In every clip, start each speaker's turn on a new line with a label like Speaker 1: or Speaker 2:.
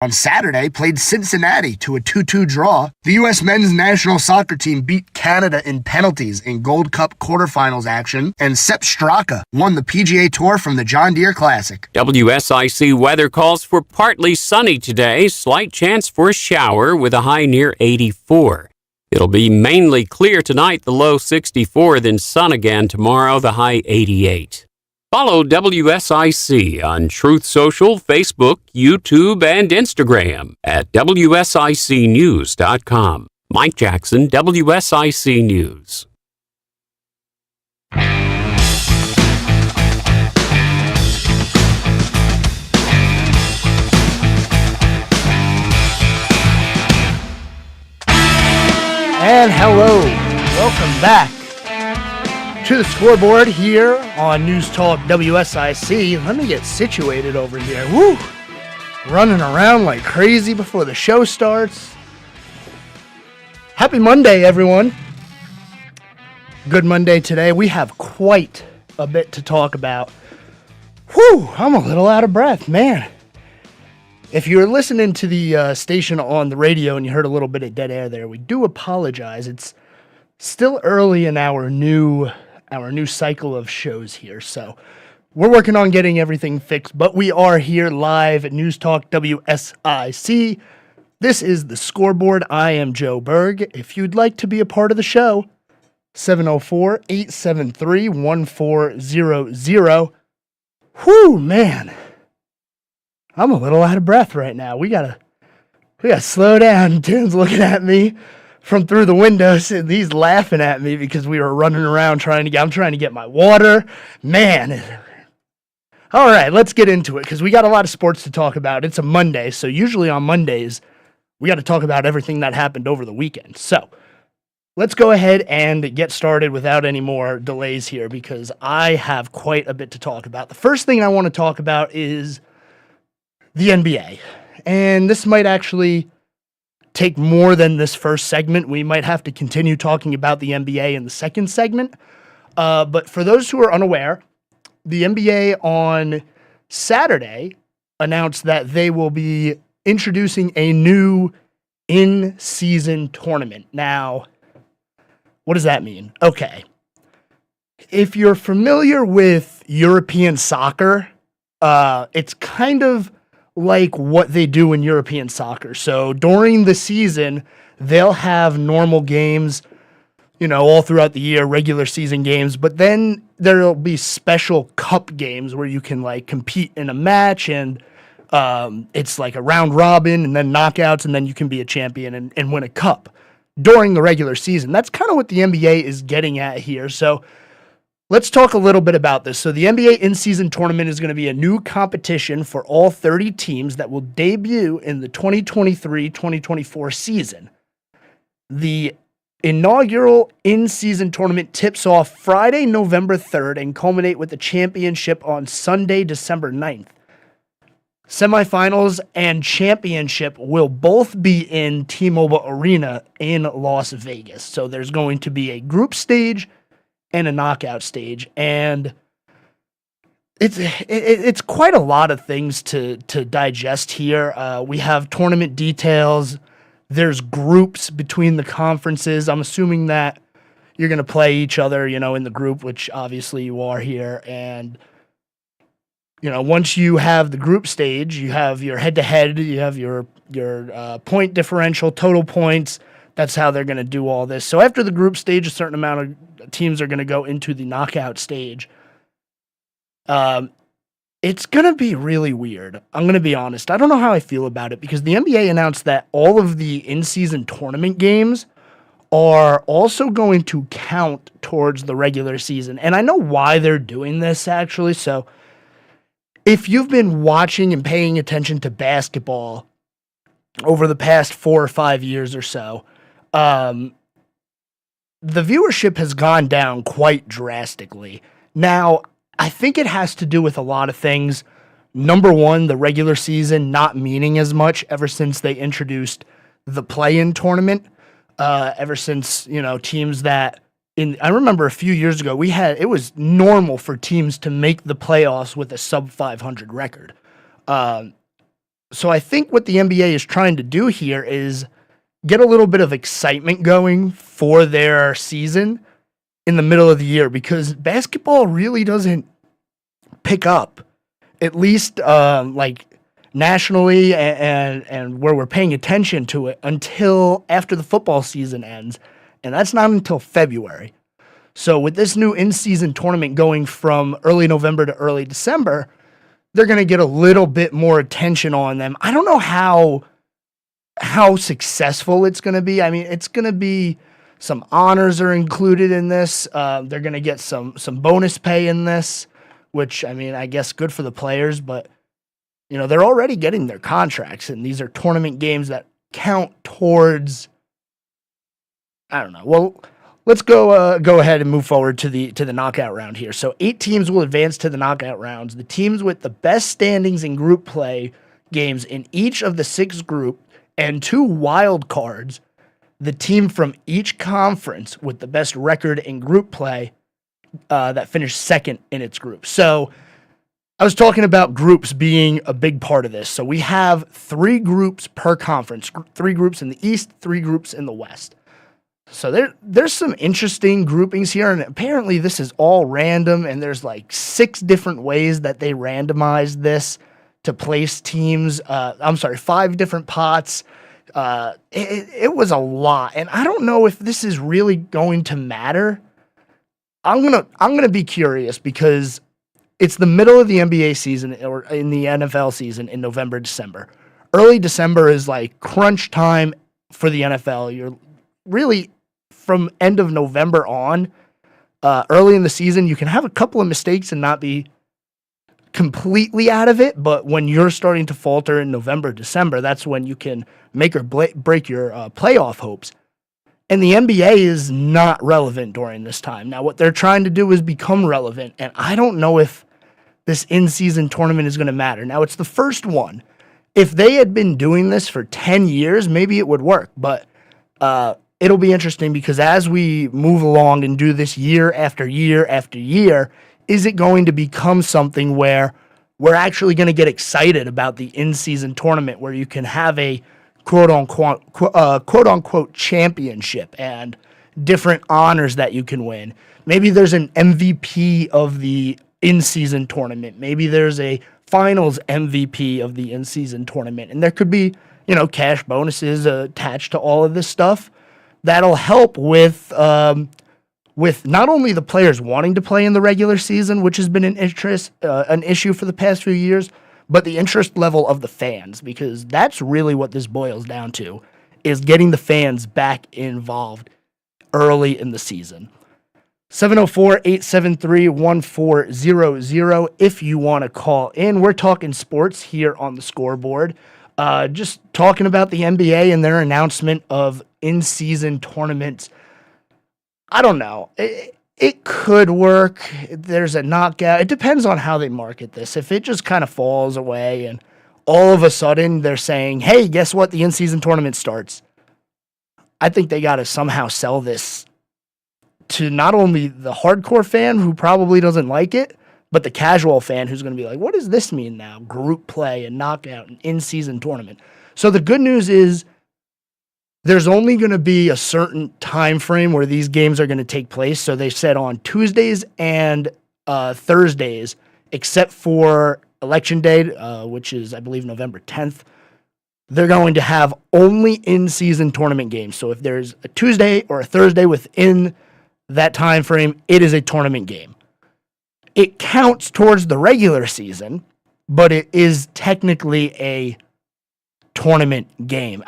Speaker 1: On Saturday, played Cincinnati to a 2-2 draw. The U.S. men's national soccer team beat Canada in penalties in Gold Cup quarterfinals action, and Sepp Straka won the PGA Tour from the John Deere Classic.
Speaker 2: WSIC weather calls for partly sunny today, slight chance for a shower with a high near 84. It'll be mainly clear tonight, the low 64, then sun again tomorrow, the high 88. Follow WSIC on Truth Social, Facebook, YouTube, and Instagram at WSICnews.com. Mike Jackson, WSIC News.
Speaker 3: And hello, welcome back to the Scoreboard here on News Talk WSIC. Let me get situated over here. Woo! Running around like crazy before the show starts. Happy Monday, everyone. Good Monday today. We have quite a bit to talk about. Whew! I'm a little out of breath, man. If you were listening to the station on the radio and you heard a little bit of dead air there, we do apologize. It's still early in our new cycle of shows here, so we're working on getting everything fixed, but we are here live at News Talk WSIC. This is the Scoreboard. I am Joe Berg. If you'd like to be a part of the show, 704-873-1400. Whew, man. I'm a little out of breath right now. We gotta slow down. Tim's looking at me from through the windows, and he's laughing at me because we were running around I'm trying to get my water. Man. All right, let's get into it because we got a lot of sports to talk about. It's a Monday, so usually on Mondays, we got to talk about everything that happened over the weekend. So let's go ahead and get started without any more delays here because I have quite a bit to talk about. The first thing I want to talk about is the NBA. And this might actually take more than this first segment. We might have to continue talking about the NBA in the second segment. But for those who are unaware, the NBA on Saturday announced that they will be introducing a new in-season tournament. Now, what does that mean? Okay. If you're familiar with European soccer, it's kind of like what they do in European soccer. So during the season, they'll have normal games, all throughout the year, regular season games, but then there'll be special cup games where you can compete in a match, and it's like a round robin and then knockouts, and then you can be a champion and win a cup during the regular season. That's kind of what the NBA is getting at here. So let's talk a little bit about this. So the NBA in-season tournament is going to be a new competition for all 30 teams that will debut in the 2023-2024 season. The inaugural in-season tournament tips off Friday, November 3rd and culminate with the championship on Sunday, December 9th. Semifinals and championship will both be in T-Mobile Arena in Las Vegas. So there's going to be a group stage and a knockout stage, and it's quite a lot of things to digest here. We have tournament details. There's groups between the conferences. I'm assuming that you're going to play each other, in the group, which obviously you are here. And, once you have the group stage, you have your head-to-head, you have your point differential, total points. That's how they're going to do all this. So after the group stage, a certain amount of teams are going to go into the knockout stage. It's going to be really weird. I'm going to be honest. I don't know how I feel about it because the NBA announced that all of the in-season tournament games are also going to count towards the regular season. And I know why they're doing this, actually. So if you've been watching and paying attention to basketball over the past 4 or 5 years or so, the viewership has gone down quite drastically. Now, I think it has to do with a lot of things. Number one, the regular season not meaning as much ever since they introduced the play-in tournament. Ever since, teams that I remember a few years ago, it was normal for teams to make the playoffs with a sub 500 record. So I think what the NBA is trying to do here is get a little bit of excitement going for their season in the middle of the year, because basketball really doesn't pick up, at least like nationally and where we're paying attention to it, until after the football season ends. And that's not until February. So with this new in-season tournament going from early November to early December, they're going to get a little bit more attention on them. I don't know how successful it's going to be. I mean, it's going to be some honors are included in this. They're going to get some bonus pay in this, which, I mean, I guess good for the players, but they're already getting their contracts, and these are tournament games that count towards, I don't know. Well, let's go ahead and move forward to the knockout round here. So 8 teams will advance to the knockout rounds. The teams with the best standings in group play games in each of the 6 group and 2 wild cards, the team from each conference with the best record in group play that finished second in its group. So I was talking about groups being a big part of this. So we have 3 groups per conference, 3 groups in the East, 3 groups in the West. So there's some interesting groupings here, and apparently this is all random, and there's like 6 different ways that they randomized this to place teams. 5 different pots. It was a lot, and I don't know if this is really going to matter. I'm gonna be curious, because it's the middle of the NBA season, or in the NFL season, in November, December. Early December is like crunch time for the NFL. You're really, from end of November on, early in the season, you can have a couple of mistakes and not be completely out of it. But when you're starting to falter in November, December, that's when you can make or break your playoff hopes. And the NBA is not relevant during this time. Now, what they're trying to do is become relevant, and I don't know if this in-season tournament is going to matter. Now, it's the first one. If they had been doing this for 10 years, maybe it would work. But it'll be interesting, because as we move along and do this year after year after year, is it going to become something where we're actually going to get excited about the in-season tournament, where you can have a quote-unquote championship and different honors that you can win? Maybe there's an MVP of the in-season tournament. Maybe there's a finals MVP of the in-season tournament. And there could be, cash bonuses attached to all of this stuff that'll help with not only the players wanting to play in the regular season, which has been an issue for the past few years, but the interest level of the fans, because that's really what this boils down to, is getting the fans back involved early in the season. 704-873-1400 if you want to call in. We're talking sports here on the Scoreboard. Just talking about the NBA and their announcement of in-season tournaments. I don't know. It could work. There's a knockout. It depends on how they market this. If it just kind of falls away and all of a sudden they're saying, hey, guess what? The in-season tournament starts. I think they got to somehow sell this to not only the hardcore fan who probably doesn't like it, but the casual fan who's going to be like, what does this mean now? Group play and knockout and in-season tournament. So the good news is there's only going to be a certain time frame where these games are going to take place. So they said on Tuesdays and Thursdays, except for Election Day, which is, I believe, November 10th, they're going to have only in-season tournament games. So if there's a Tuesday or a Thursday within that time frame, it is a tournament game. It counts towards the regular season, but it is technically a tournament game.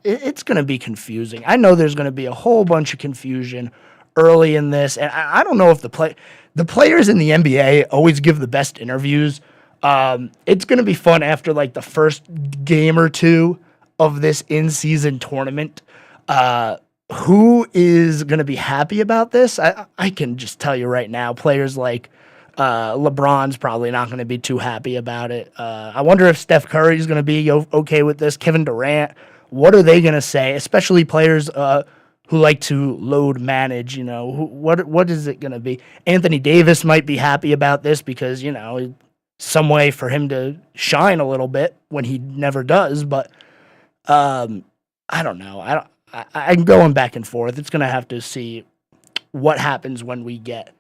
Speaker 3: It's going to be confusing. I know there's going to be a whole bunch of confusion early in this, and I don't know if the players in the NBA always give the best interviews. It's going to be fun after like the first game or two of this in-season tournament. Who is going to be happy about this? I can just tell you right now, players like LeBron's probably not going to be too happy about it. I wonder if Steph Curry is going to be okay with this. Kevin Durant, what are they going to say? Especially players who like to load manage. What is it going to be? Anthony Davis might be happy about this because some way for him to shine a little bit when he never does. But I don't know. I'm going back and forth. It's going to have to see what happens when we get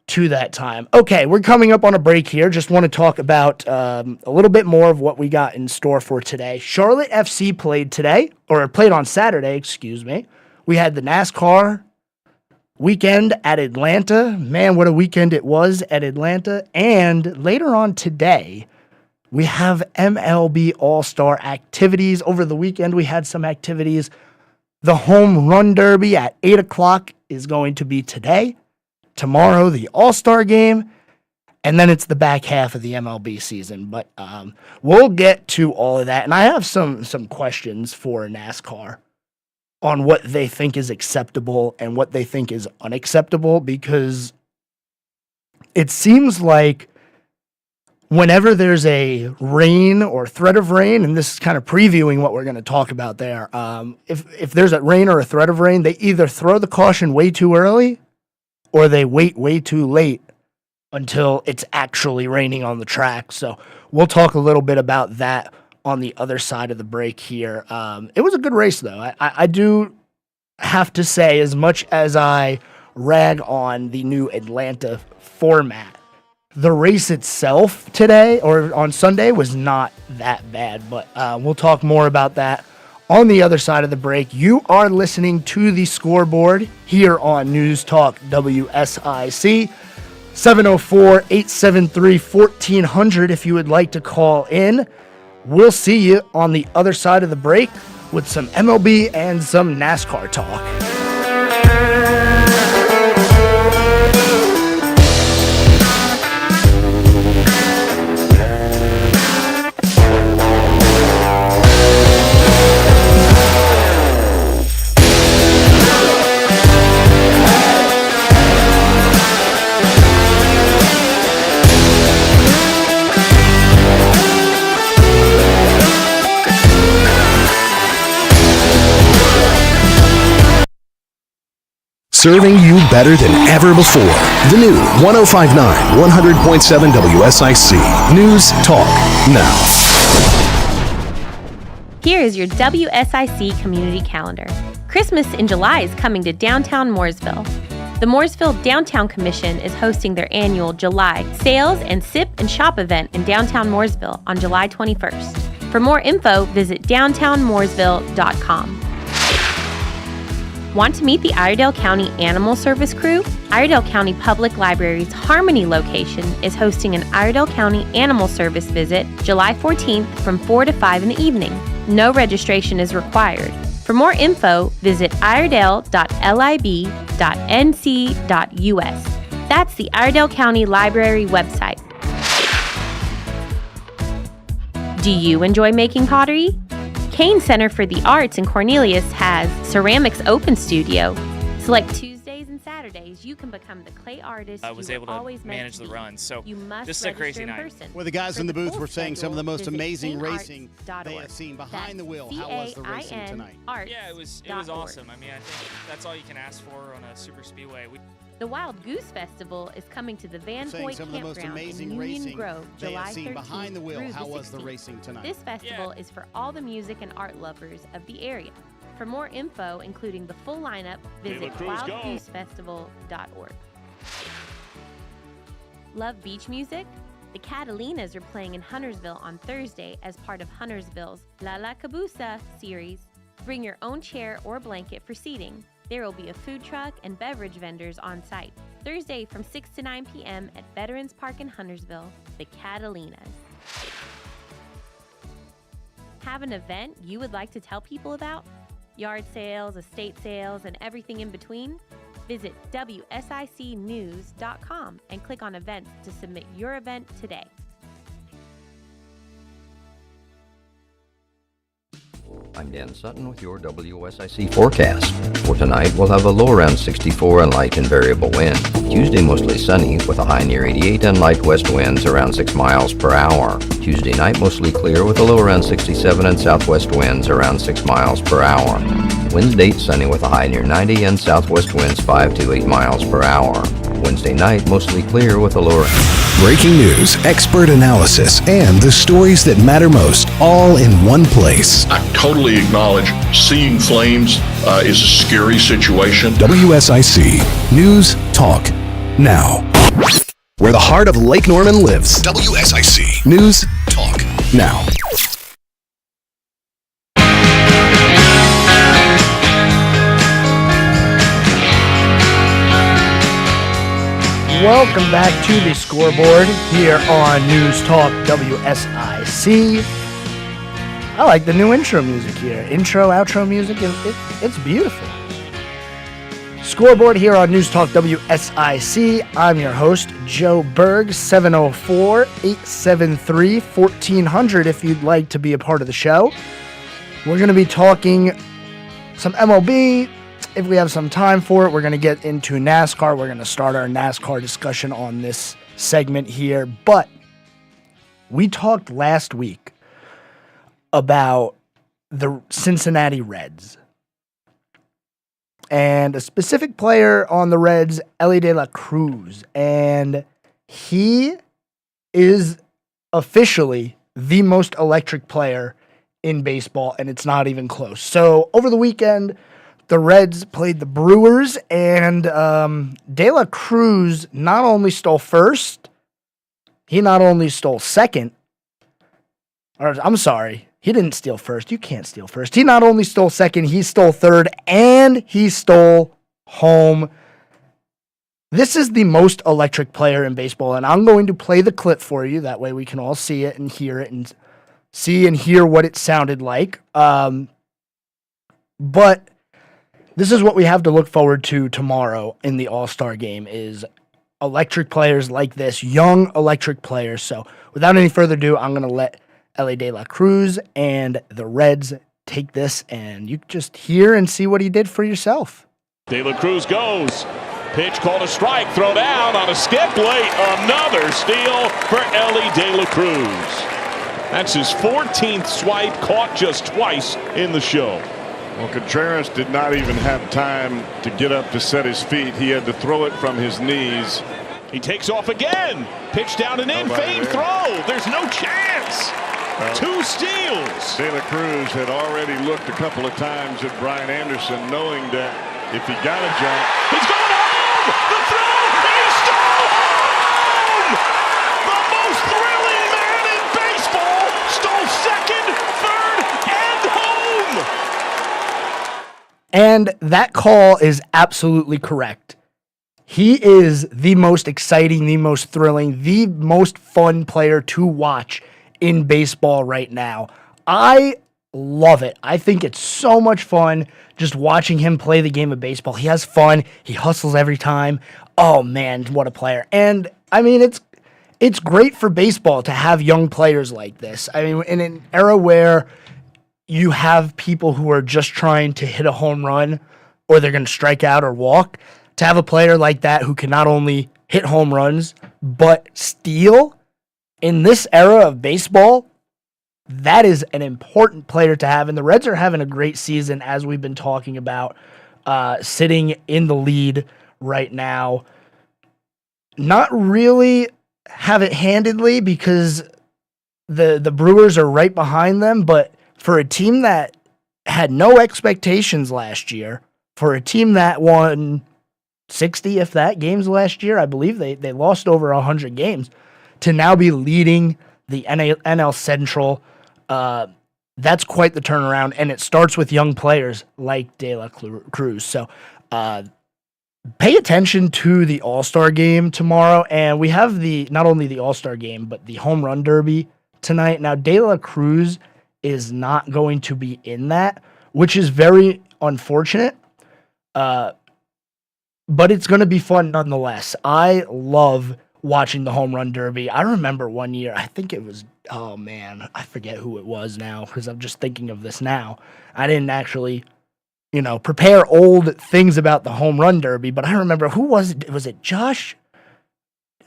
Speaker 3: to that time. Okay, we're coming up on a break here. Just want to talk about a little bit more of what we got in store for today. Charlotte FC played on Saturday, excuse me. We had the NASCAR weekend at Atlanta. Man, what a weekend it was at Atlanta. And later on today, we have MLB All-Star activities. Over the weekend, we had some activities. The Home Run Derby at 8 o'clock is going to be today. Tomorrow, the All-Star game. And then it's the back half of the MLB season. But we'll get to all of that. And I have some questions for NASCAR on what they think is acceptable and what they think is unacceptable, because it seems like whenever there's a rain or threat of rain, and this is kind of previewing what we're going to talk about there, if there's a rain or a threat of rain, they either throw the caution way too early or they wait way too late until it's actually raining on the track. So we'll talk a little bit about that on the other side of the break here. It was a good race, though. I do have to say, as much as I rag on the new Atlanta format, the race itself today or on Sunday was not that bad. But we'll talk more about that on the other side of the break. You are listening to the Scoreboard here on News Talk WSIC. 704-873-1400 if you would like to call in. We'll see you on the other side of the break with some MLB and some NASCAR talk.
Speaker 4: Serving you better than ever before. The new 105.9, 100.7 WSIC. News Talk Now.
Speaker 5: Here is your WSIC community calendar. Christmas in July is coming to downtown Mooresville. The Mooresville Downtown Commission is hosting their annual July Sales and Sip and Shop event in downtown Mooresville on July 21st. For more info, visit downtownmooresville.com. Want to meet the Iredell County Animal Service crew? Iredell County Public Library's Harmony location is hosting an Iredell County Animal Service visit July 14th from 4 to 5 in the evening. No registration is required. For more info, visit iredell.lib.nc.us. That's the Iredell County Library website. Do you enjoy making pottery? Kane Center for the Arts in Cornelius has Ceramics Open Studio. Select Tuesdays and Saturdays, you can become the clay artist
Speaker 6: I was able to manage the run. So
Speaker 5: you must
Speaker 6: this is a crazy night.
Speaker 7: Well, the guys in the booth were saying some of the most amazing racing they have seen behind the wheel. How was the racing tonight?
Speaker 6: Yeah, it was awesome. I mean, I think that's all you can ask for on a super speedway.
Speaker 5: The Wild Goose Festival is coming to the Van Hoy Campground in Union Grove, July 13th
Speaker 7: behind the wheel. How was the
Speaker 5: 16th.
Speaker 7: racing tonight?
Speaker 5: This festival is for all the music and art lovers of the area. For more info, including the full lineup, visit wildgoosefestival.org. Love beach music? The Catalinas are playing in Huntersville on Thursday as part of Huntersville's La La Cabusa series. Bring your own chair or blanket for seating. There will be a food truck and beverage vendors on site. Thursday from 6 to 9 p.m. at Veterans Park in Huntersville, the Catalinas. Have an event you would like to tell people about? Yard sales, estate sales, and everything in between? Visit WSICnews.com and click on events to submit your event today.
Speaker 8: I'm Dan Sutton with your WSIC forecast. For tonight, we'll have a low around 64 and light and variable wind. Tuesday, mostly sunny with a high near 88 and light west winds around 6 miles per hour. Tuesday night, mostly clear with a low around 67 and southwest winds around 6 miles per hour. Wednesday, sunny with a high near 90 and southwest winds 5 to 8 miles per hour. Wednesday night, mostly clear with a low
Speaker 4: Breaking news, expert analysis, and the stories that matter most, all in one place.
Speaker 9: I totally acknowledge seeing flames is a scary situation.
Speaker 4: WSIC News Talk Now. Where the heart of Lake Norman lives. WSIC News Talk Now.
Speaker 3: Welcome back to the Scoreboard here on News Talk WSIC. I like the new intro music here. Intro, outro music, it's beautiful. Scoreboard here on News Talk WSIC. I'm your host, Joe Berg, 704-873-1400 if you'd like to be a part of the show. We're going to be talking some MLB. If we have some time for it, we're going to get into NASCAR. We're going to start our NASCAR discussion on this segment here. But we talked last week about the Cincinnati Reds. And a specific player on the Reds, Elly De La Cruz. And he is officially the most electric player in baseball, and it's not even close. So over the weekend, the Reds played the Brewers, and De La Cruz not only stole first, he not only stole second, or I'm sorry, he didn't steal first. You can't steal first. He not only stole second, he stole third, and he stole home. This is the most electric player in baseball, and I'm going to play the clip for you. That way we can all see it and hear it and see and hear what it sounded like. But this is what we have to look forward to tomorrow in the All-Star game is electric players like this, young electric players. So without any further ado, I'm going to let Elly De La Cruz and the Reds take this, and you just hear and see what he did for yourself.
Speaker 10: De La Cruz goes. Pitch called a strike, throw down on a skip late. Another steal for Elly De La Cruz. That's his 14th swipe, caught just twice in the show.
Speaker 11: Well, Contreras did not even have time to get up to set his feet. He had to throw it from his knees.
Speaker 10: He takes off again. Pitch down and in, fade throw. There's no chance. Two steals.
Speaker 11: De La Cruz had already looked a couple of times at Brian Anderson, knowing that if he got a jump,
Speaker 10: he's going home. The throw. He stole home. The most thrilling man in baseball stole second, third, and home.
Speaker 3: And that call is absolutely correct. He is the most exciting, the most thrilling, the most fun player to watch in baseball right now. I love it. I think it's so much fun just watching him play the game of baseball. He has fun. He hustles every time. Oh, man, what a player. And, I mean, it's great for baseball to have young players like this. I mean, in an era where you have people who are just trying to hit a home run or they're going to strike out or walk, to have a player like that who can not only hit home runs but steal in this era of baseball, that is an important player to have. And the Reds are having a great season, as we've been talking about, sitting in the lead right now. Not really have it handedly because the Brewers are right behind them, but for a team that had no expectations last year, for a team that won 60, if that, games last year, I believe they lost over 100 games, to now be leading the NL Central, that's quite the turnaround, and it starts with young players like De La Cruz. So pay attention to the All-Star game tomorrow, and we have not only the All-Star game, but the Home Run Derby tonight. Now, De La Cruz is not going to be in that, which is very unfortunate, but it's going to be fun nonetheless. I love watching the Home Run Derby. I remember one year, I think it was, oh man, I forget who it was now because I'm just thinking of this now. I didn't actually, prepare old things about the Home Run Derby, but I remember, who was it? Was it Josh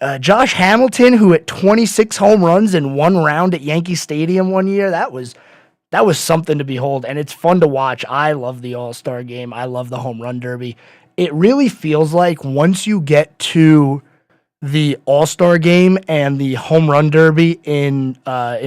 Speaker 3: Hamilton, who hit 26 home runs in one round at Yankee Stadium one year? That was something to behold, and it's fun to watch. I love the All-Star game. I love the Home Run Derby. It really feels like once you get to the All-Star game and the home run derby in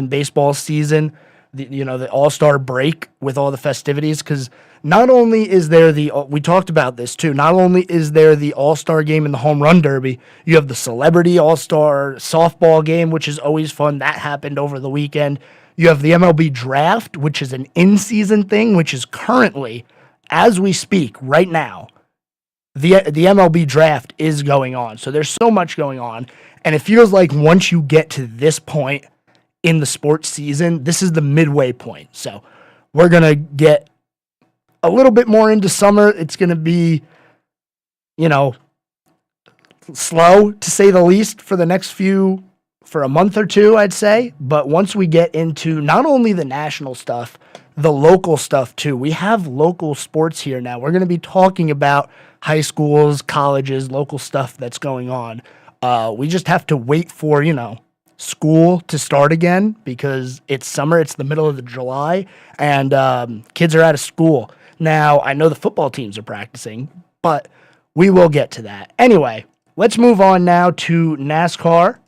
Speaker 3: baseball season, the All-Star break with all the festivities, because not only is there we talked about this too, not only is there the All-Star game and the home run derby, you have the celebrity All-Star softball game, which is always fun. That happened over the weekend. You have the MLB draft, which is an in-season thing, which is currently, as we speak right now, the MLB draft is going on. So there's so much going on. And it feels like once you get to this point in the sports season, this is the midway point. So we're going to get a little bit more into summer. It's going to be, slow to say the least for a month or two, I'd say. But once we get into not only the national stuff, the local stuff too. We have local sports here now. We're going to be talking about high schools, colleges, local stuff that's going on. We just have to wait for, school to start again because it's summer. It's the middle of July and kids are out of school. Now, I know the football teams are practicing, but we will get to that. Anyway, let's move on now to NASCAR,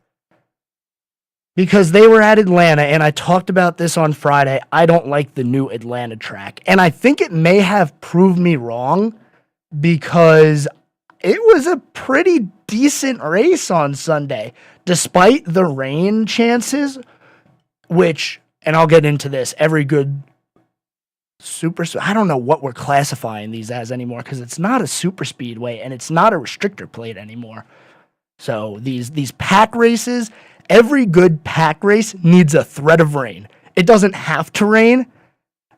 Speaker 3: because they were at Atlanta, and I talked about this on Friday. I don't like the new Atlanta track, and I think it may have proved me wrong because it was a pretty decent race on Sunday, despite the rain chances, which, and I'll get into this, every good I don't know what we're classifying these as anymore because it's not a super speedway and it's not a restrictor plate anymore. So these pack races, every good pack race needs a threat of rain. It doesn't have to rain.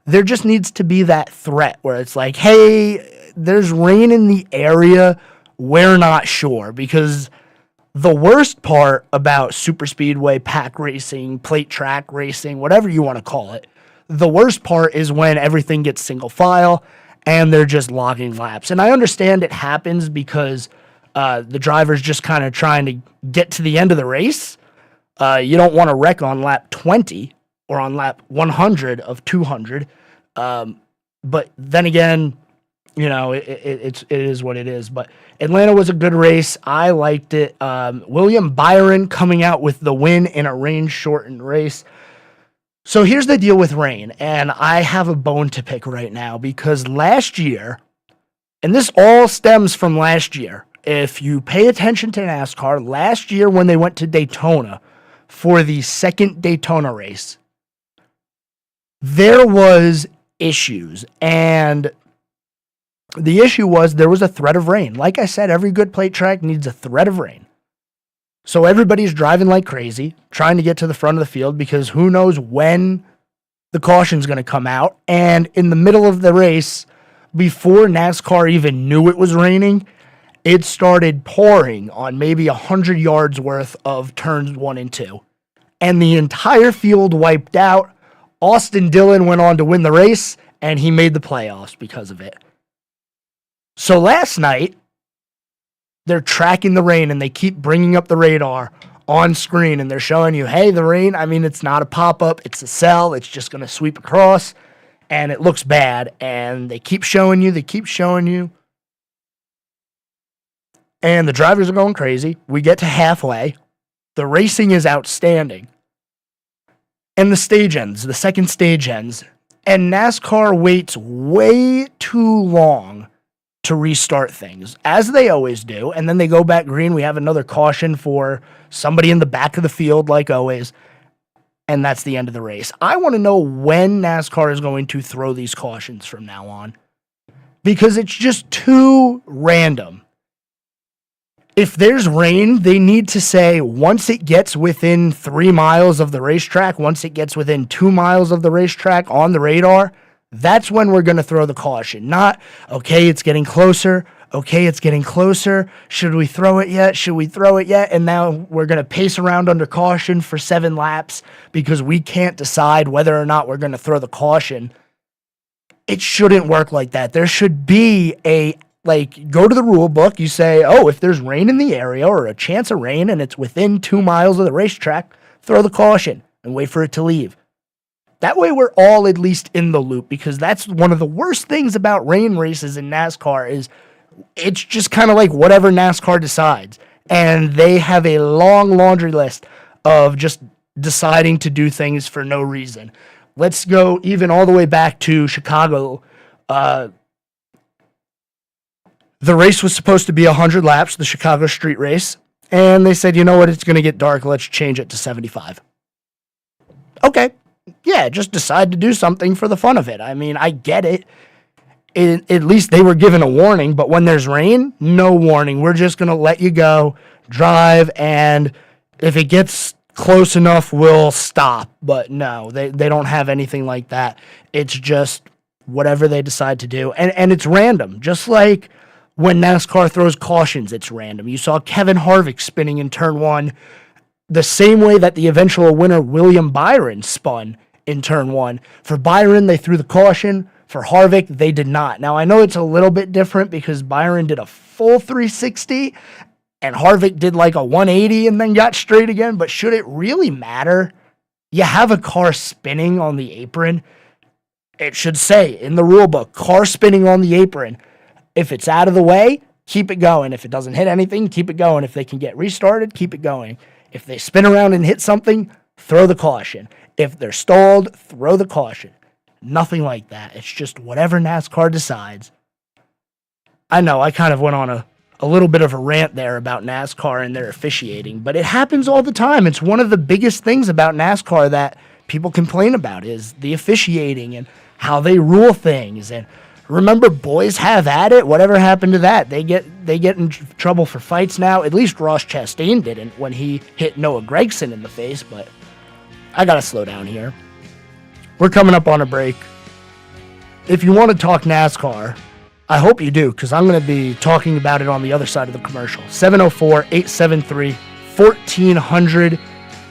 Speaker 3: There just needs to be that threat where it's like, hey, there's rain in the area. We're not sure, because the worst part about super speedway, pack racing, plate track racing, whatever you want to call it, the worst part is when everything gets single file and they're just logging laps. And I understand it happens because the driver's just kind of trying to get to the end of the race. You don't want to wreck on lap 20 or on lap 100 of 200. But then again, it is what it is. But Atlanta was a good race. I liked it. William Byron coming out with the win in a rain-shortened race. So here's the deal with rain, and I have a bone to pick right now because last year, and this all stems from last year, if you pay attention to NASCAR, last year when they went to Daytona for the second Daytona race, there was issues, and the issue was there was a threat of rain. Like I said, every good plate track needs a threat of rain. So everybody's driving like crazy, trying to get to the front of the field because who knows when the caution's going to come out. And in the middle of the race, before NASCAR even knew it was raining, it started pouring on maybe 100 yards worth of turns 1 and 2. And the entire field wiped out. Austin Dillon went on to win the race, and he made the playoffs because of it. So last night, they're tracking the rain, and they keep bringing up the radar on screen, and they're showing you, hey, the rain, it's not a pop-up, it's a cell, it's just going to sweep across, and it looks bad, and they keep showing you, and the drivers are going crazy. We get to halfway. The racing is outstanding. And the stage ends, the second stage ends, and NASCAR waits way too long to restart things, as they always do, and then they go back green. We have another caution for somebody in the back of the field, like always, and that's the end of the race. I want to know when NASCAR is going to throw these cautions from now on, because it's just too random. If there's rain, they need to say once it gets within 3 miles of the racetrack, once it gets within 2 miles of the racetrack on the radar, that's when we're going to throw the caution. Not, okay, it's getting closer. Okay, it's getting closer. Should we throw it yet? Should we throw it yet? And now we're going to pace around under caution for 7 laps because we can't decide whether or not we're going to throw the caution. It shouldn't work like that. There should be go to the rule book. You say, if there's rain in the area or a chance of rain and it's within 2 miles of the racetrack, throw the caution and wait for it to leave. That way we're all at least in the loop, because that's one of the worst things about rain races in NASCAR is it's just kind of like whatever NASCAR decides. And they have a long laundry list of just deciding to do things for no reason. Let's go even all the way back to Chicago. The race was supposed to be 100 laps, the Chicago street race. And they said, you know what, it's going to get dark. Let's change it to 75. Okay. Yeah, just decide to do something for the fun of it. I mean, I get it. At least they were given a warning, but when there's rain, no warning. We're just going to let you go, drive, and if it gets close enough, we'll stop. But no, they don't have anything like that. It's just whatever they decide to do. And it's random, just like when NASCAR throws cautions, it's random. You saw Kevin Harvick spinning in turn 1 the same way that the eventual winner, William Byron, spun in turn 1. For Byron, they threw the caution. For Harvick, they did not. Now, I know it's a little bit different because Byron did a full 360 and Harvick did like a 180 and then got straight again, but should it really matter? You have a car spinning on the apron. It should say in the rule book, car spinning on the apron. If it's out of the way, keep it going. If it doesn't hit anything, keep it going. If they can get restarted, keep it going. If they spin around and hit something, throw the caution. If they're stalled, throw the caution. Nothing like that. It's just whatever NASCAR decides. I know I kind of went on a little bit of a rant there about NASCAR and their officiating, but it happens all the time. It's one of the biggest things about NASCAR that people complain about is the officiating and how they rule things. And remember, boys have at it. Whatever happened to that? They get in trouble for fights now. At least Ross Chastain didn't when he hit Noah Gragson in the face, but I gotta slow down here. We're coming up on a break. If you want to talk NASCAR, I hope you do, because I'm going to be talking about it on the other side of the commercial. 704-873-1400.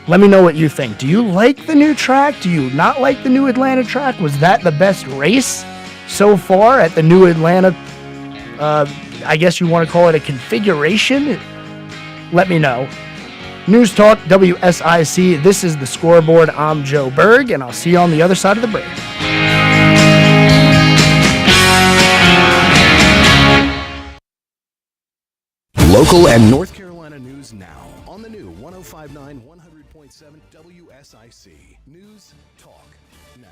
Speaker 3: Let me know what you think. Do you like the new track? Do you not like the new Atlanta track? Was that the best race so far at the new Atlanta? I guess you want to call it a configuration? Let me know. News Talk, WSIC. This is the Scoreboard. I'm Joe Berg, and I'll see you on the other side of the break.
Speaker 4: Local and North Carolina news now on the new 105.9 100.7 WSIC. News Talk now.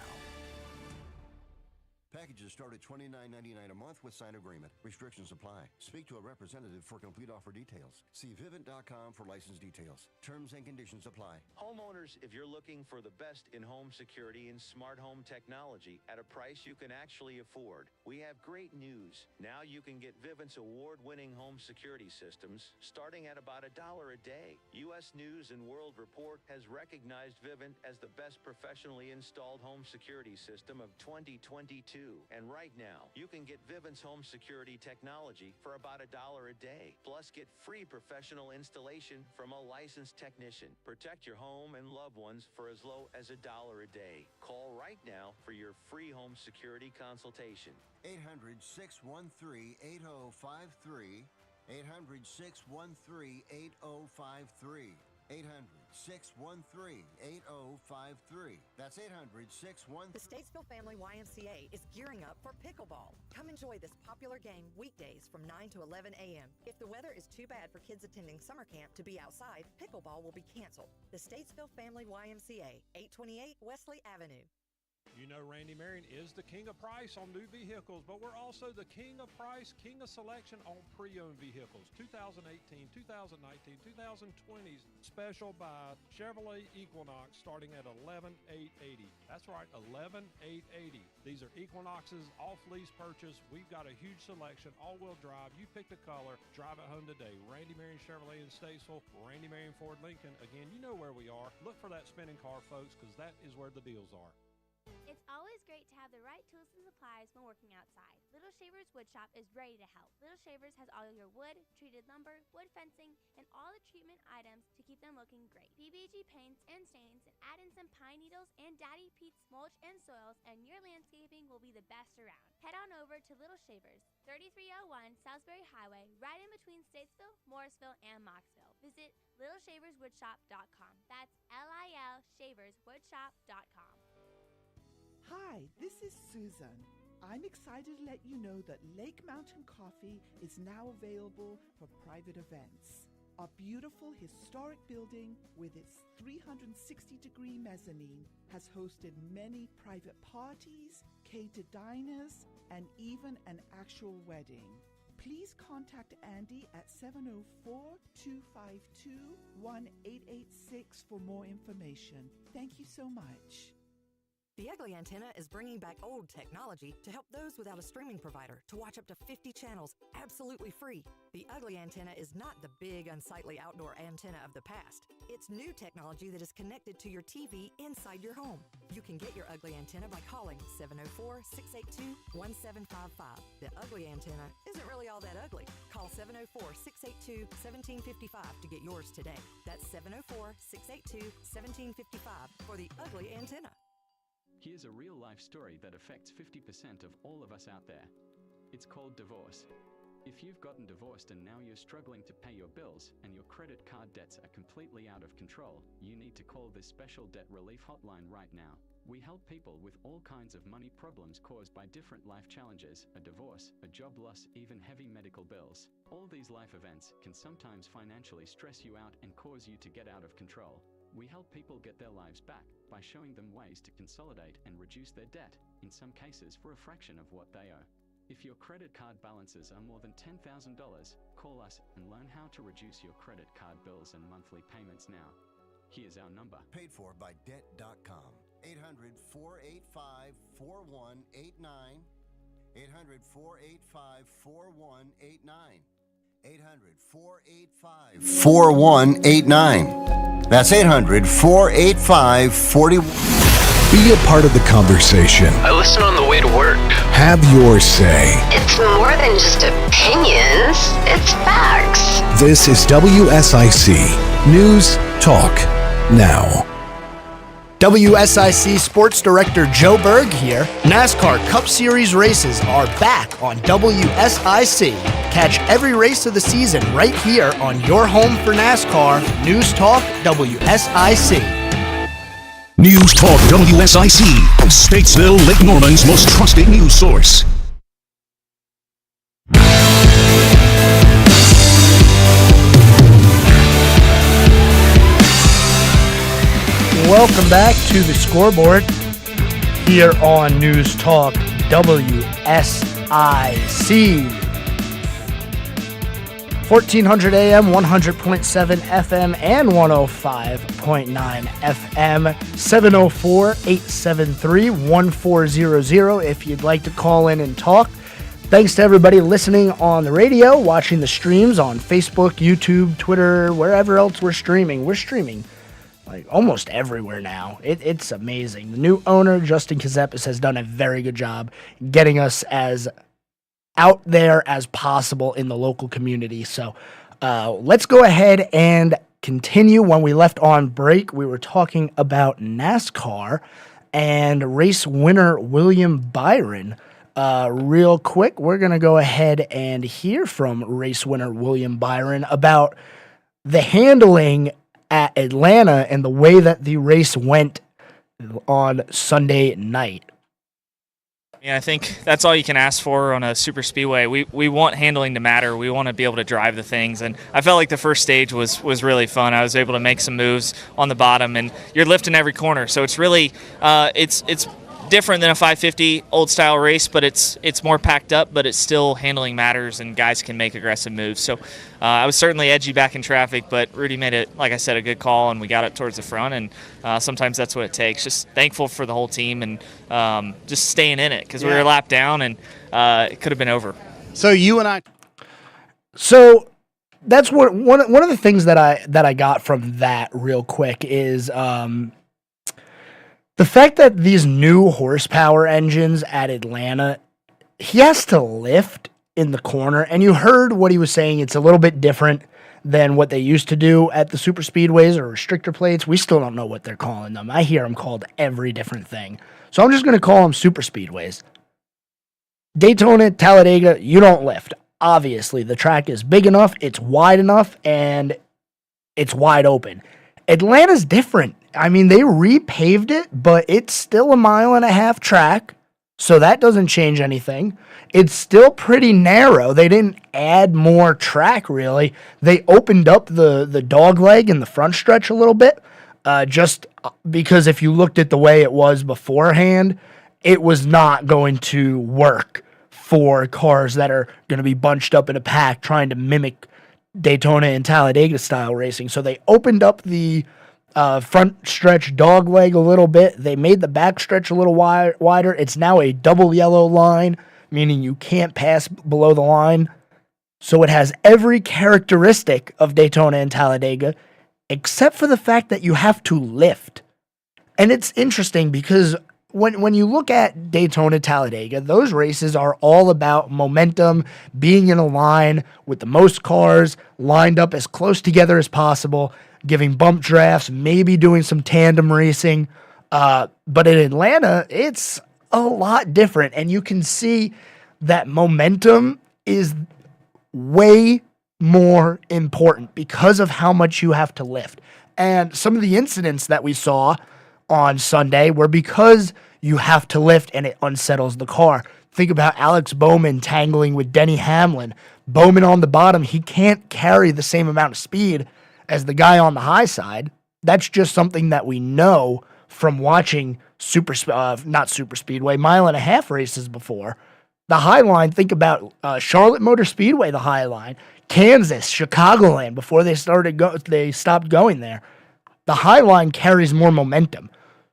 Speaker 12: Packages start at $29.99 a month with signed agreement. Restrictions apply. Speak to a representative for complete offer details. See Vivint.com for license details. Terms and conditions apply.
Speaker 13: Homeowners, if you're looking for the best in home security and smart home technology at a price you can actually afford, we have great news. Now you can get Vivint's award-winning home security systems starting at about $1 a day. U.S. News and World Report has recognized Vivint as the best professionally installed home security system of 2022. And right now, you can get Vivint's home security technology for about $1 a day. Plus, get free professional installation from a licensed technician. Protect your home and loved ones for as low as $1 a day. Call right now for your free home security consultation.
Speaker 12: 800-613-8053. 800-613-8053. 800-613-8053. That's 800-613.
Speaker 14: The Statesville Family YMCA is gearing up for pickleball. Come enjoy this popular game weekdays from 9 to 11 a.m. If the weather is too bad for kids attending summer camp to be outside, pickleball will be canceled. The Statesville Family YMCA, 828 Wesley Avenue.
Speaker 15: You know Randy Marion is the king of price on new vehicles, but we're also the king of price, king of selection on pre-owned vehicles. 2018, 2019, 2020s special buy Chevrolet Equinox starting at $11,880. That's right, $11,880. These are Equinoxes, off-lease purchase. We've got a huge selection, all-wheel drive. You pick the color, drive it home today. Randy Marion Chevrolet in Statesville, Randy Marion Ford Lincoln. Again, you know where we are. Look for that spinning car, folks, because that is where the deals are.
Speaker 16: It's always great to have the right tools and supplies when working outside. Little Shavers Woodshop is ready to help. Little Shavers has all your wood, treated lumber, wood fencing, and all the treatment items to keep them looking great. PBG paints and stains, and add in some pine needles and Daddy Pete's mulch and soils, and your landscaping will be the best around. Head on over to Little Shavers, 3301 Salisbury Highway, right in between Statesville, Morrisville, and Moxville. Visit littleshaverswoodshop.com. That's LILShaverswoodshop.com.
Speaker 17: Hi, this is Susan. I'm excited to let you know that Lake Mountain Coffee is now available for private events. Our beautiful historic building with its 360-degree mezzanine has hosted many private parties, catered diners, and even an actual wedding. Please contact Andy at 704-252-1886 for more information. Thank you so much.
Speaker 14: The Ugly Antenna is bringing back old technology to help those without a streaming provider to watch up to 50 channels absolutely free. The Ugly Antenna is not the big, unsightly outdoor antenna of the past. It's new technology that is connected to your TV inside your home. You can get your Ugly Antenna by calling 704-682-1755. The Ugly Antenna isn't really all that ugly. Call 704-682-1755 to get yours today. That's 704-682-1755 for the Ugly Antenna.
Speaker 18: Here's a real-life story that affects 50% of all of us out there. It's called divorce. If you've gotten divorced and now you're struggling to pay your bills and your credit card debts are completely out of control, you need to call this special debt relief hotline right now. We help people with all kinds of money problems caused by different life challenges, a divorce, a job loss, even heavy medical bills. All these life events can sometimes financially stress you out and cause you to get out of control. We help people get their lives back by showing them ways to consolidate and reduce their debt, in some cases for a fraction of what they owe. If your credit card balances are more than $10,000, call us and learn how to reduce your credit card bills and monthly payments now. Here's our number.
Speaker 12: Paid for by Debt.com. 800-485-4189. 800-485-4189. 800-485-4189. That's 800-485-4189.
Speaker 4: Be a part of the conversation.
Speaker 19: I listen on the way to work.
Speaker 4: Have your say.
Speaker 20: It's more than just opinions, it's facts.
Speaker 4: This is WSIC News Talk Now.
Speaker 1: WSIC Sports Director Joe Berg here. NASCAR Cup Series races are back on WSIC. Catch every race of the season right here on your home for NASCAR, News Talk WSIC.
Speaker 4: News Talk WSIC, Statesville, Lake Norman's most trusted news source.
Speaker 3: Welcome back to the Scoreboard here on News Talk WSIC. 1400 AM, 100.7 FM, and 105.9 FM. 704-873-1400 if you'd like to call in and talk. Thanks to everybody listening on the radio, watching the streams on Facebook, YouTube, Twitter, wherever else we're streaming. We're streaming like almost everywhere now. It's amazing. The new owner, Justin Kazepis, has done a very good job getting us as out there as possible in the local community. So let's go ahead and continue. When we left on break, we were talking about NASCAR and race winner William Byron. Real quick, we're going to go ahead and hear from race winner William Byron about the handling at Atlanta and the way that the race went on Sunday night.
Speaker 6: Yeah, I think that's all you can ask for on a super speedway. We want handling to matter. We want to be able to drive the things, and I felt like the first stage was really fun. I was able to make some moves on the bottom, and you're lifting every corner, so it's really it's different than a 550 old style race, but it's more packed up, but it's still handling matters, and guys can make aggressive moves. So I was certainly edgy back in traffic, but Rudy made it, like I said, a good call, and we got it towards the front, and sometimes that's what it takes. Just thankful for the whole team and just staying in it, because we were a lap down, and it could have been over.
Speaker 7: So you and I...
Speaker 3: So that's one of the things that I got from that real quick is the fact that these new horsepower engines at Atlanta, he has to lift in the corner. And you heard what he was saying. It's a little bit different than what they used to do at the super speedways or restrictor plates. We still don't know what they're calling them. I hear them called every different thing. So I'm just going to call them super speedways. Daytona, Talladega, you don't lift. Obviously, the track is big enough, it's wide enough, and it's wide open. Atlanta's different. I mean, they repaved it, but it's still a 1.5 mile track. So that doesn't change anything. It's still pretty narrow. They didn't add more track, really. They opened up the dog leg in the front stretch a little bit, just because if you looked at the way it was beforehand, it was not going to work for cars that are going to be bunched up in a pack trying to mimic Daytona and Talladega style racing. So they opened up the front stretch dog leg a little bit. They made the back stretch a little wider. It's now a double yellow line, meaning you can't pass below the line. So it has every characteristic of Daytona and Talladega, except for the fact that you have to lift. And it's interesting because when you look at Daytona, Talladega, those races are all about momentum, being in a line with the most cars lined up as close together as possible, giving bump drafts, maybe doing some tandem racing. But in Atlanta, it's a lot different. And you can see that momentum is way more important because of how much you have to lift. And some of the incidents that we saw on Sunday were because you have to lift and it unsettles the car. Think about Alex Bowman tangling with Denny Hamlin. Bowman on the bottom, he can't carry the same amount of speed as the guy on the high side. That's just something that we know from watching not super speedway, mile and a half races before. The high line, think about Charlotte Motor Speedway, the high line, Kansas, Chicagoland, before they stopped going there. The high line carries more momentum.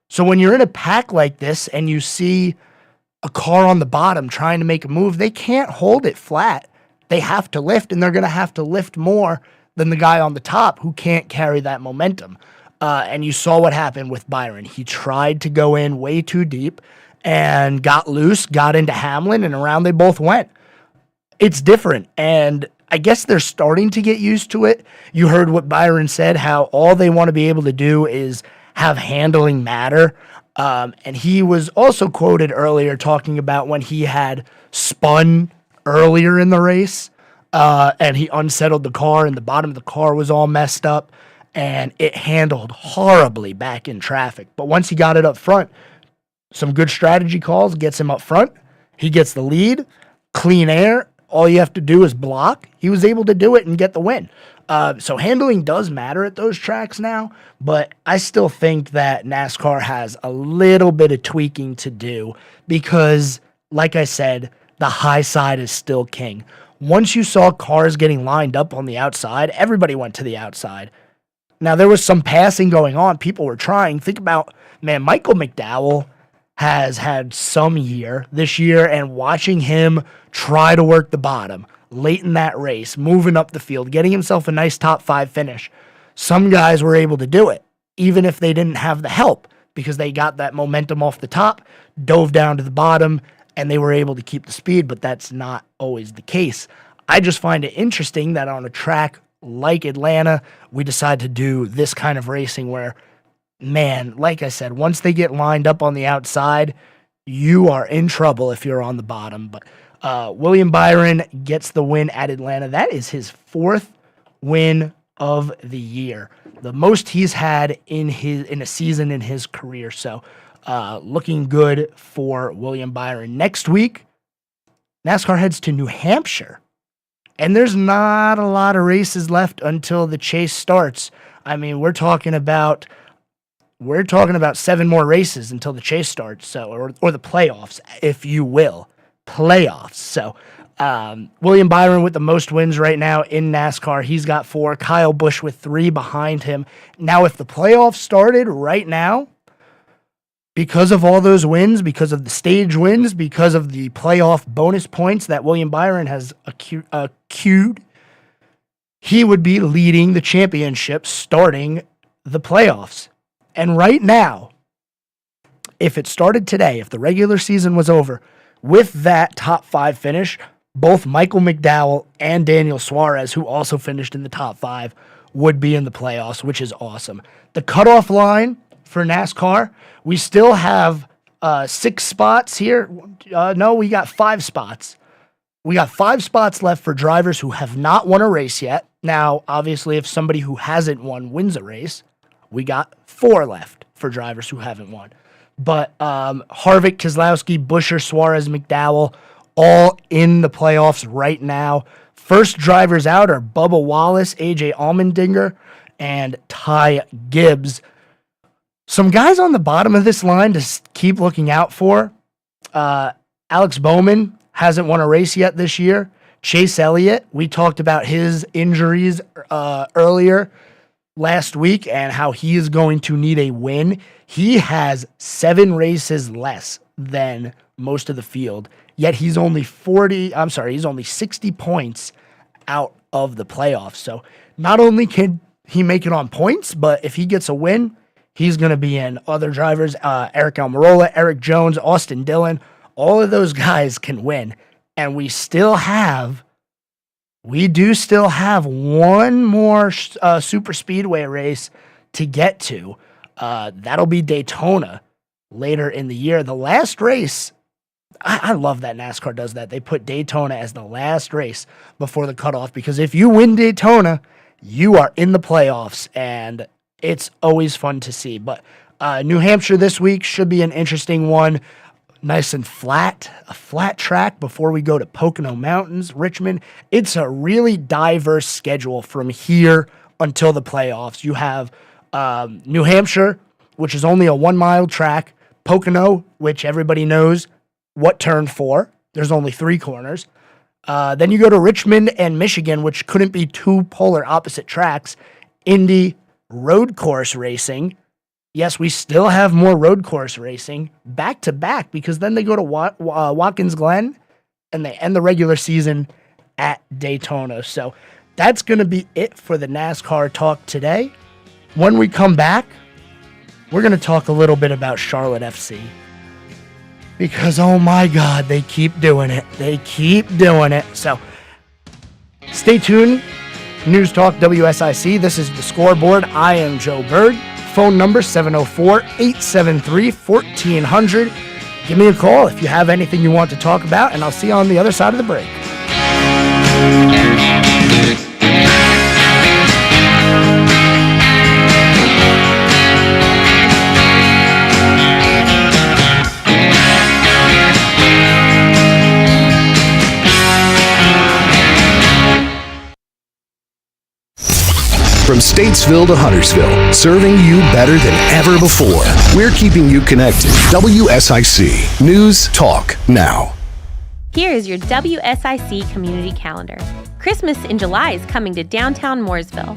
Speaker 3: So when you're in a pack like this and you see a car on the bottom trying to make a move, they can't hold it flat. They have to lift, and they're going to have to lift more than the guy on the top who can't carry that momentum. And you saw what happened with Byron. He tried to go in way too deep and got loose, got into Hamlin, and around they both went. It's different, and I guess they're starting to get used to it. You heard what Byron said, how all they want to be able to do is have handling matter. And he was also quoted earlier talking about when he had spun earlier in the race, and he unsettled the car, and the bottom of the car was all messed up, and it handled horribly back in traffic. But once he got it up front, some good strategy calls, gets him up front. He gets the lead, clean air. All you have to do is block. He was able to do it and get the win. So handling does matter at those tracks now, but I still think that NASCAR has a little bit of tweaking to do because, like I said, the high side is still king. Once you saw cars getting lined up on the outside, everybody went to the outside. Now, there was some passing going on. People were trying. Think about, Michael McDowell has had some year this year, and watching him try to work the bottom late in that race, moving up the field, getting himself a nice top 5 finish. Some guys were able to do it, even if they didn't have the help, because they got that momentum off the top, dove down to the bottom, and they were able to keep the speed, but that's not always the case. I just find it interesting that on a track like Atlanta, we decide to do this kind of racing where, like I said, once they get lined up on the outside, you are in trouble if you're on the bottom. But William Byron gets the win at Atlanta. That is his 4th win of the year, the most he's had in a season in his career. So looking good for William Byron. Next week, NASCAR heads to New Hampshire, and there's not a lot of races left until the chase starts. I mean, we're talking about 7 more races until the chase starts, so or the playoffs, if you will. Playoffs. So William Byron with the most wins right now in NASCAR. He's got 4. Kyle Busch with 3 behind him. Now, if the playoffs started right now, because of all those wins, because of the stage wins, because of the playoff bonus points that William Byron has accrued, he would be leading the championship starting the playoffs. And right now, if it started today, if the regular season was over, with that top 5 finish, both Michael McDowell and Daniel Suarez, who also finished in the top 5, would be in the playoffs, which is awesome. The cutoff line for NASCAR, we still have 6 spots here. No, we got 5 spots. We got 5 spots left for drivers who have not won a race yet. Now, obviously, if somebody who hasn't won wins a race, we got 4 left for drivers who haven't won. But Harvick, Keselowski, Buescher, Suarez, McDowell, all in the playoffs right now. First drivers out are Bubba Wallace, AJ Allmendinger, and Ty Gibbs. Some guys on the bottom of this line to keep looking out for. Alex Bowman hasn't won a race yet this year. Chase Elliott, we talked about his injuries earlier last week and how he is going to need a win. He has 7 races less than most of the field, yet he's only 60 points out of the playoffs. So not only can he make it on points, but if he gets a win, he's going to be in. Other drivers, Eric Almirola, Eric Jones, Austin Dillon, all of those guys can win. And we do still have one more super speedway race to get to. That'll be Daytona later in the year. The last race, I love that NASCAR does that. They put Daytona as the last race before the cutoff, because if you win Daytona, you are in the playoffs, and it's always fun to see. But New Hampshire this week should be an interesting one. Nice and flat, a flat track before we go to Pocono Mountains, Richmond. It's a really diverse schedule from here until the playoffs. You have New Hampshire, which is only a 1-mile track. Pocono, which everybody knows what turn for. There's only 3 corners. Then you go to Richmond and Michigan, which couldn't be 2 polar opposite tracks. Indy road course racing. Yes, we still have more road course racing back to back, because then they go to Watkins Glen and they end the regular season at Daytona. So that's going to be it for the NASCAR talk today. When we come back, we're going to talk a little bit about Charlotte FC, because, oh my God, they keep doing it. They keep doing it. So stay tuned. News Talk WSIC. This is the Scoreboard. I am Joe Berg. Phone number 704-873-1400. Give me a call if you have anything you want to talk about, and I'll see you on the other side of the break.
Speaker 4: From Statesville to Huntersville, serving you better than ever before. We're keeping you connected. WSIC News Talk Now.
Speaker 5: Here is your WSIC community calendar. Christmas in July is coming to downtown Mooresville.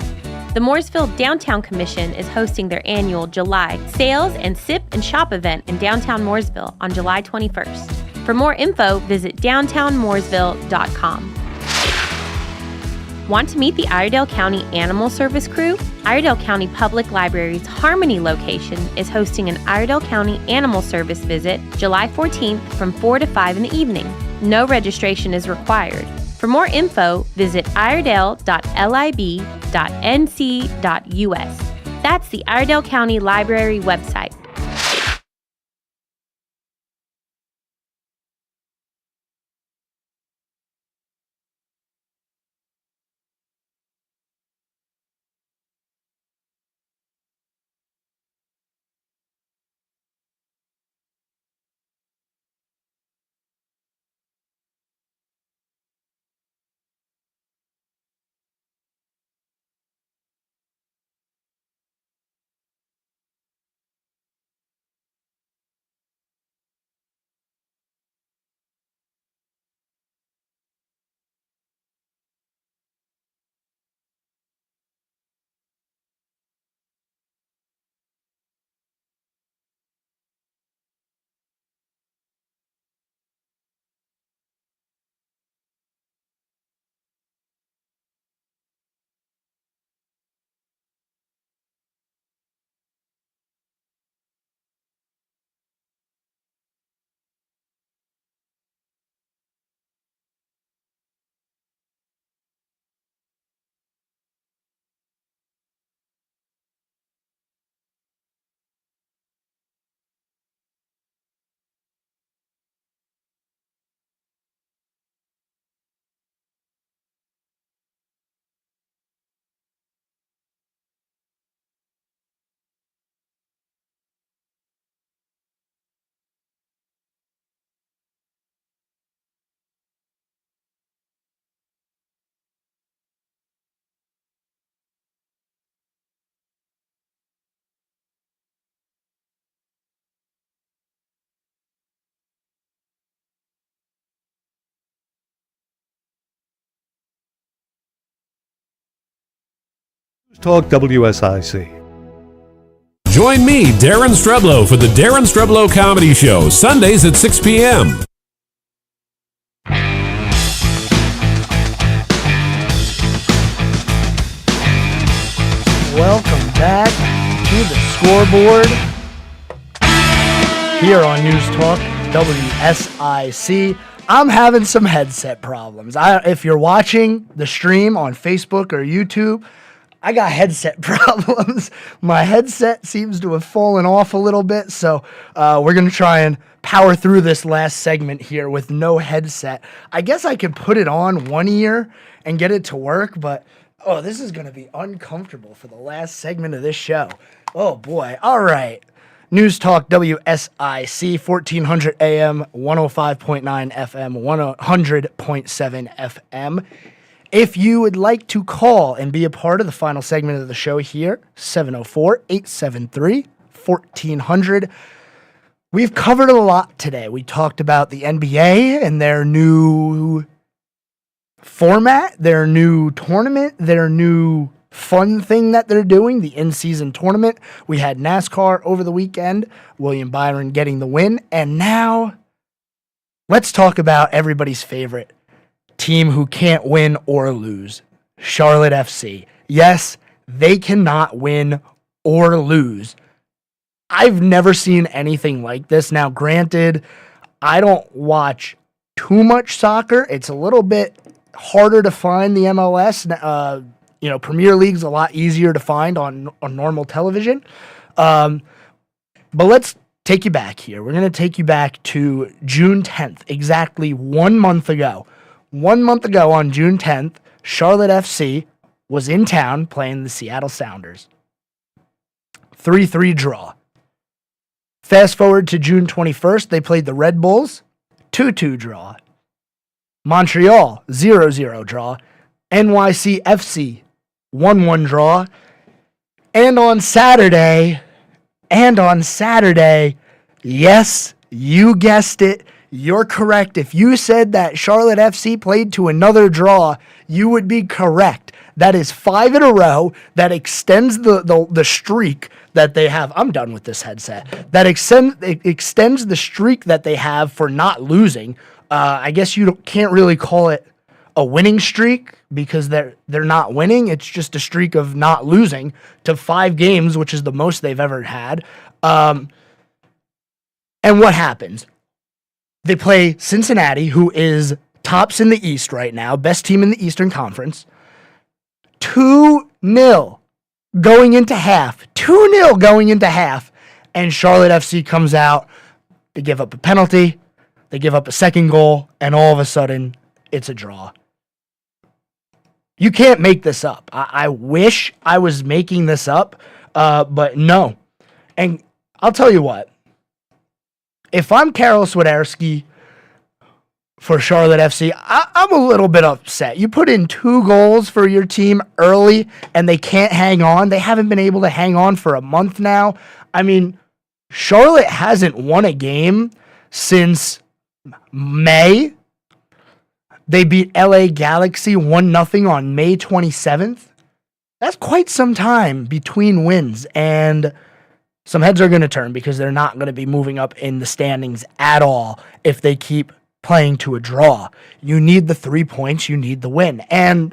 Speaker 5: The Mooresville Downtown Commission is hosting their annual July Sales and Sip and Shop event in downtown Mooresville on July 21st. For more info, visit downtownmooresville.com. Want to meet the Iredell County Animal Service crew? Iredell County Public Library's Harmony location is hosting an Iredell County Animal Service visit July 14th from 4 to 5 in the evening. No registration is required. For more info, visit iredell.lib.nc.us. That's the Iredell County Library website.
Speaker 19: Talk WSIC.
Speaker 21: Join me, Darren Streblow, for the Darren Streblow Comedy Show, Sundays at 6 p.m.
Speaker 3: Welcome back to the Scoreboard here on News Talk WSIC. I'm having some headset problems. If you're watching the stream on Facebook or YouTube, I got headset problems. My headset seems to have fallen off a little bit, so we're going to try and power through this last segment here with no headset. I guess I could put it on one ear and get it to work, but this is going to be uncomfortable for the last segment of this show. Oh, boy. All right. News Talk WSIC, 1400 AM, 105.9 FM, 100.7 FM. If you would like to call and be a part of the final segment of the show here, 704-873-1400. We've covered a lot today. We talked about the NBA and their new format, their new tournament, their new fun thing that they're doing, the in-season tournament. We had NASCAR over the weekend, William Byron getting the win, and now let's talk about everybody's favorite team who can't win or lose, Charlotte FC. Yes, they cannot win or lose. I've never seen anything like this. Now, granted, I don't watch too much soccer. It's a little bit harder to find the MLS. Premier League's a lot easier to find on normal television. But let's take you back here. We're going to take you back to June 10th, exactly 1 month ago. 1 month ago on June 10th, Charlotte FC was in town playing the Seattle Sounders. 3-3 draw. Fast forward to June 21st, they played the Red Bulls, 2-2 draw. Montreal, 0-0 draw. NYCFC, 1-1 draw. And on Saturday, yes, you guessed it, you're correct. If you said that Charlotte FC played to another draw, you would be correct. That is 5 in a row. That extends the streak that they have. I'm done with this headset. That extends the streak that they have for not losing. I guess you can't really call it a winning streak because they're not winning. It's just a streak of not losing to 5 games, which is the most they've ever had. And what happens? They play Cincinnati, who is tops in the East right now, best team in the Eastern Conference. 2-0 going into half. 2-0 going into half. And Charlotte FC comes out. They give up a penalty. They give up a second goal. And all of a sudden, it's a draw. You can't make this up. I wish I was making this up, but no. And I'll tell you what. If I'm Karol Swiderski for Charlotte FC, I'm a little bit upset. You put in 2 goals for your team early, and they can't hang on. They haven't been able to hang on for a month now. I mean, Charlotte hasn't won a game since May. They beat LA Galaxy 1-0 on May 27th. That's quite some time between wins, and some heads are going to turn because they're not going to be moving up in the standings at all if they keep playing to a draw. You need the 3 points. You need the win. And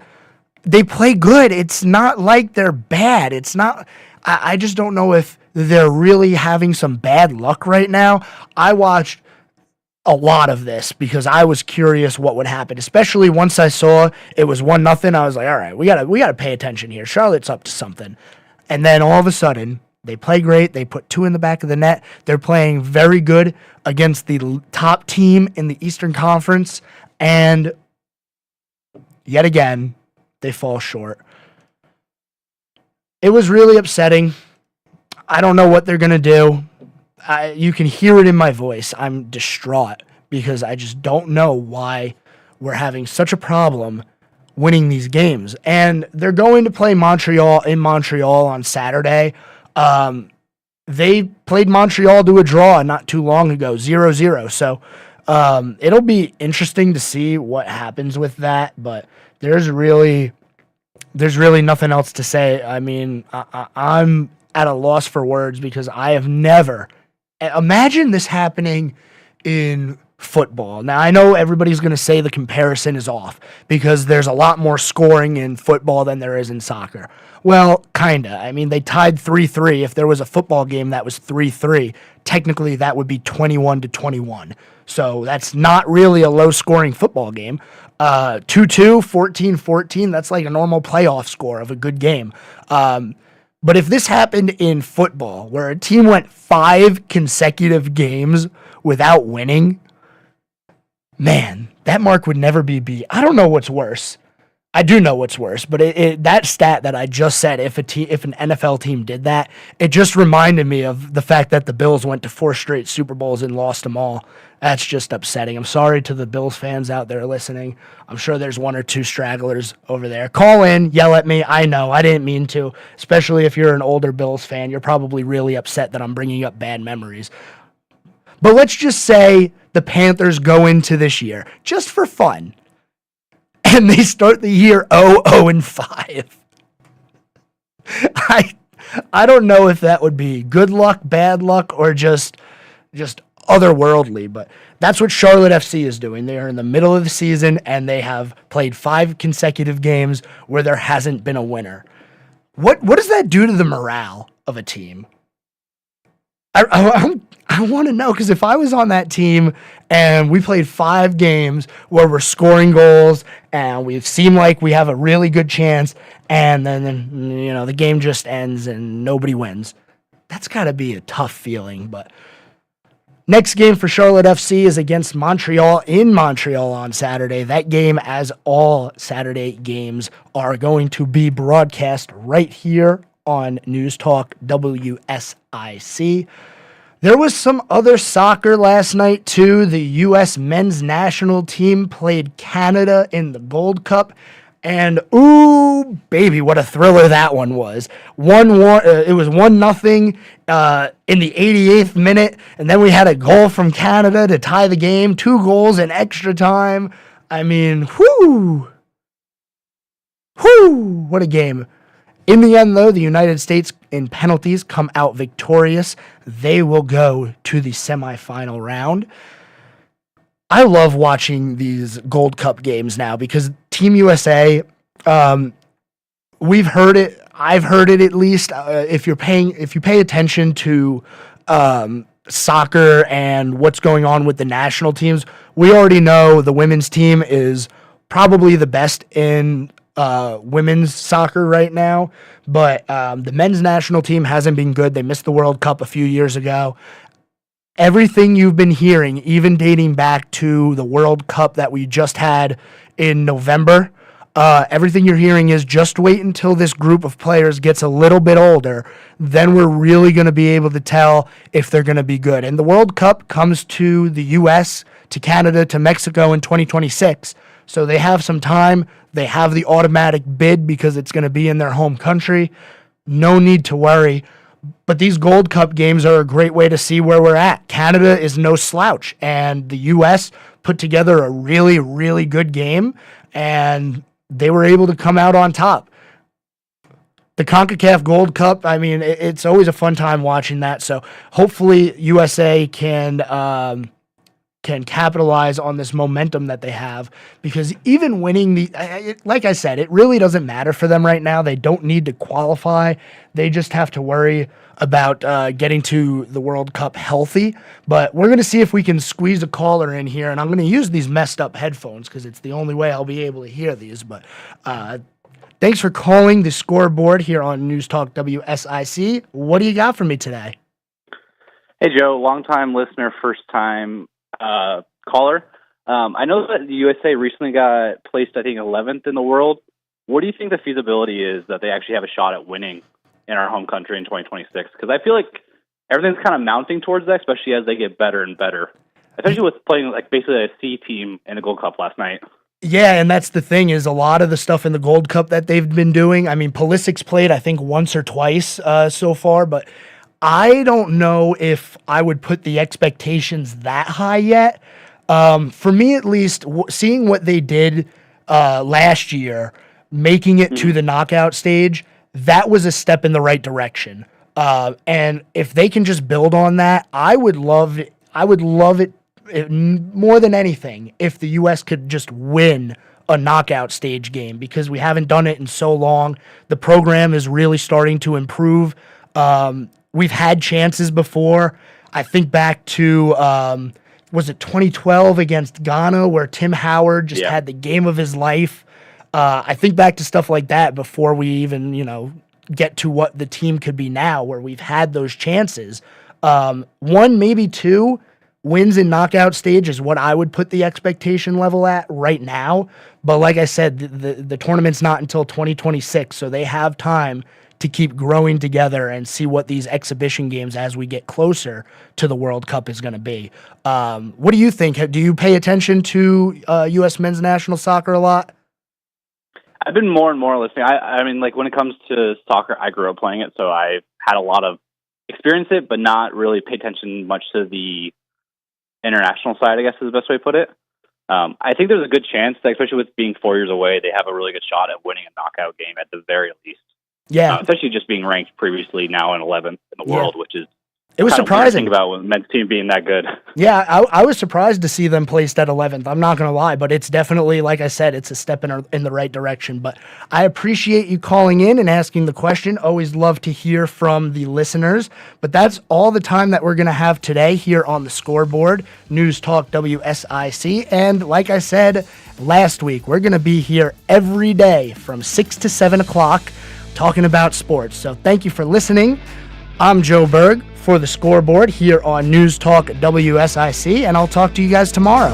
Speaker 3: they play good. It's not like they're bad. It's not. I just don't know if they're really having some bad luck right now. I watched a lot of this because I was curious what would happen, especially once I saw it was 1-0. I was like, all right, we gotta pay attention here. Charlotte's up to something. And then all of a sudden, they play great. They put 2 in the back of the net. They're playing very good against the top team in the Eastern Conference. And yet again, they fall short. It was really upsetting. I don't know what they're going to do. You can hear it in my voice. I'm distraught because I just don't know why we're having such a problem winning these games. And they're going to play Montreal in Montreal on Saturday. They played Montreal to a draw not too long ago, 0-0. So it'll be interesting to see what happens with that. But there's really there's really nothing else to say. I mean, I'm at a loss for words because I have never imagine this happening in football. Now, I know everybody's going to say the comparison is off because there's a lot more scoring in football than there is in soccer. Well, kind of. I mean, they tied 3-3. If there was a football game that was 3-3, technically that would be 21-21. So that's not really a low-scoring football game. 2-2, 14-14, that's like a normal playoff score of a good game. But if this happened in football, where a team went 5 consecutive games without winning, man, that mark would never be beat. I don't know what's worse. I do know what's worse, but that stat that I just said, if an NFL team did that, it just reminded me of the fact that the Bills went to 4 straight Super Bowls and lost them all. That's just upsetting. I'm sorry to the Bills fans out there listening. I'm sure there's 1 or 2 stragglers over there. Call in, yell at me. I know, I didn't mean to, especially if you're an older Bills fan. You're probably really upset that I'm bringing up bad memories. But let's just say the Panthers go into this year, just for fun, and they start the year 0-5. I don't know if that would be good luck, bad luck, or just otherworldly, but that's what Charlotte FC is doing. They are in the middle of the season, and they have played 5 consecutive games where there hasn't been a winner. What does that do to the morale of a team? I want to know, because if I was on that team and we played 5 games where we're scoring goals and we seem like we have a really good chance, and then the game just ends and nobody wins, that's got to be a tough feeling. But next game for Charlotte FC is against Montreal in Montreal on Saturday. That game, as all Saturday games, are going to be broadcast right here on News Talk WSIC. There was some other soccer last night, too. The U.S. men's national team played Canada in the Gold Cup. And, ooh, baby, what a thriller that one was. It was 1-0 in the 88th minute. And then we had a goal from Canada to tie the game. 2 goals in extra time. I mean, whoo, what a game. In the end, though, the United States in penalties come out victorious. They will go to the semifinal round. I love watching these Gold Cup games now because Team USA, we've heard it. I've heard it at least. If you pay attention to soccer and what's going on with the national teams, we already know the women's team is probably the best in women's soccer right now, but the men's national team hasn't been good. They missed the World Cup a few years ago. Everything you've been hearing, even dating back to the World Cup that we just had in November, everything you're hearing is just wait until this group of players gets a little bit older, then we're really going to be able to tell if they're going to be good. And the World Cup comes to the U.S., to Canada, to Mexico in 2026. So they have some time. They have the automatic bid because it's going to be in their home country. No need to worry. But these Gold Cup games are a great way to see where we're at. Canada is no slouch, and the U.S. put together a really, really good game, and they were able to come out on top. The CONCACAF Gold Cup, I mean, it's always a fun time watching that. So hopefully USA can capitalize on this momentum that they have, because even winning like I said, it really doesn't matter for them right now. They don't need to qualify. They just have to worry about getting to the World Cup healthy. But we're going to see if we can squeeze a caller in here, and I'm going to use these messed up headphones because it's the only way I'll be able to hear these. But thanks for calling the Scoreboard here on News Talk WSIC. What do you got for me today?
Speaker 19: Hey, Joe, long-time listener, first-time caller. I know that the USA recently got placed, I think, 11th in the world. What do you think the feasibility is that they actually have a shot at winning in our home country in 2026? Because I feel like everything's kind of mounting towards that, especially as they get better and better. Especially with playing like basically a C team in the Gold Cup last night.
Speaker 3: Yeah, and that's the thing, is a lot of the stuff in the Gold Cup that they've been doing. I mean, Pulisic's played, I think, once or twice so far, but I don't know if I would put the expectations that high yet. For me, at least, seeing what they did last year making it to the knockout stage, that was a step in the right direction. And if they can just build on that, I would love it more than anything if the U.S. could just win a knockout stage game, because we haven't done it in so long. The program is really starting to improve. We've had chances before. I think back to, was it 2012 against Ghana, where Tim Howard just had the game of his life. I think back to stuff like that before we even, get to what the team could be now, where we've had those chances. 1, maybe 2 wins in knockout stage is what I would put the expectation level at right now. But like I said, the tournament's not until 2026, so they have time to keep growing together and see what these exhibition games as we get closer to the World Cup is going to be. What do you think? Do you pay attention to U.S. men's national soccer a lot?
Speaker 19: I've been more and more listening. I mean, like when it comes to soccer, I grew up playing it, so I had a lot of experience it, but not really pay attention much to the international side, I guess is the best way to put it. I think there's a good chance that, especially with being 4 years away, they have a really good shot at winning a knockout game at the very least.
Speaker 3: Yeah.
Speaker 19: Especially just being ranked previously now in 11th in the world, which is
Speaker 3: it was surprising.
Speaker 19: Think about with men's team being that good.
Speaker 3: Yeah, I was surprised to see them placed at 11th. I'm not going to lie, but it's definitely, like I said, it's a step in the right direction. But I appreciate you calling in and asking the question. Always love to hear from the listeners. But that's all the time that we're going to have today here on the Scoreboard, News Talk WSIC. And like I said last week, we're going to be here every day from 6 to 7 o'clock talking about sports. So thank you for listening. I'm Joe Berg for the Scoreboard here on News Talk WSIC, and I'll talk to you guys tomorrow.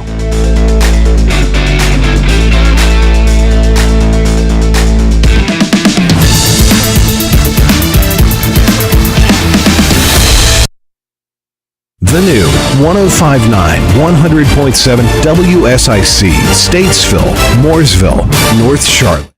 Speaker 4: The new 105.9, 100.7 WSIC, Statesville, Mooresville, North Charlotte.